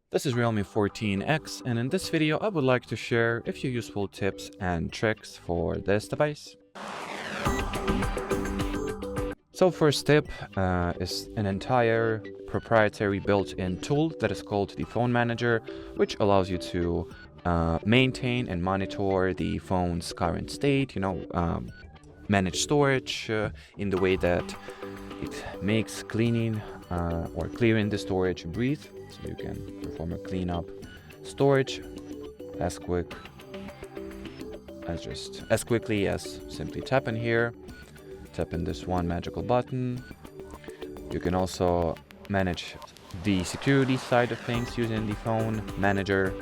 This is Realme 14X, and in this video I would like to share a few useful tips and tricks for this device. So first tip is an entire proprietary built-in tool that is called the Phone Manager, which allows you to maintain and monitor the phone's current state, manage storage in the way that it makes cleaning or clearing the storage breathe, so you can perform a cleanup storage as quickly as simply tap in here, tap in this one magical button. You can also manage the security side of things using the phone manager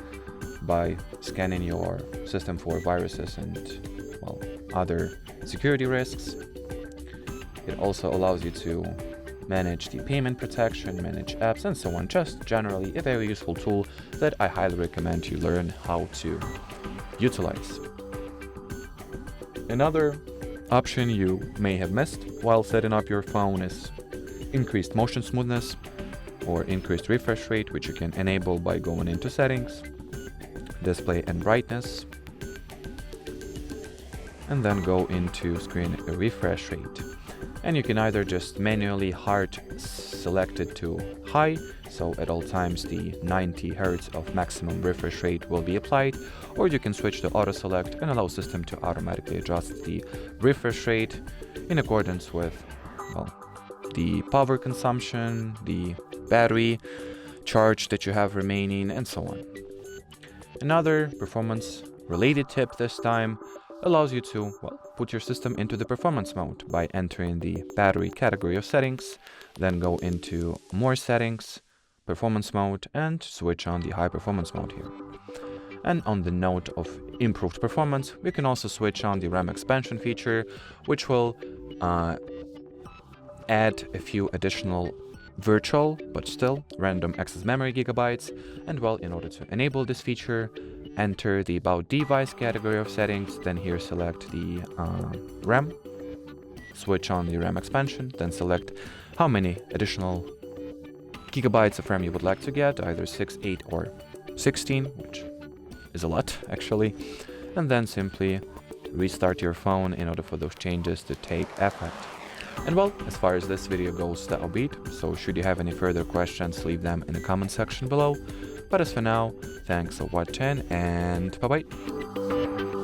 by scanning your system for viruses and other security risks. It also allows you to manage the payment protection, manage apps, and so on. Just generally a very useful tool that I highly recommend you learn how to utilize. Another option you may have missed while setting up your phone is increased motion smoothness or increased refresh rate, which you can enable by going into settings, display and brightness, and then go into screen refresh rate. And you can either just manually hard select it to high, so at all times the 90 Hz of maximum refresh rate will be applied, or you can switch to auto select and allow system to automatically adjust the refresh rate in accordance with the power consumption, the battery charge that you have remaining, and so on. Another performance related tip this time allows you to put your system into the performance mode by entering the battery category of settings, then go into more settings, performance mode, and switch on the high performance mode here. And on the note of improved performance, we can also switch on the RAM expansion feature, which will add a few additional virtual but still random access memory gigabytes. And in order to enable this feature, enter the about device category of settings, then here select the RAM, switch on the RAM expansion, then select how many additional gigabytes of RAM you would like to get, either 6, 8 or 16, which is a lot actually, and then simply restart your phone in order for those changes to take effect. And as far as this video goes, that'll be it. So should you have any further questions, leave them in the comment section below. But as for now, thanks for watching and bye bye.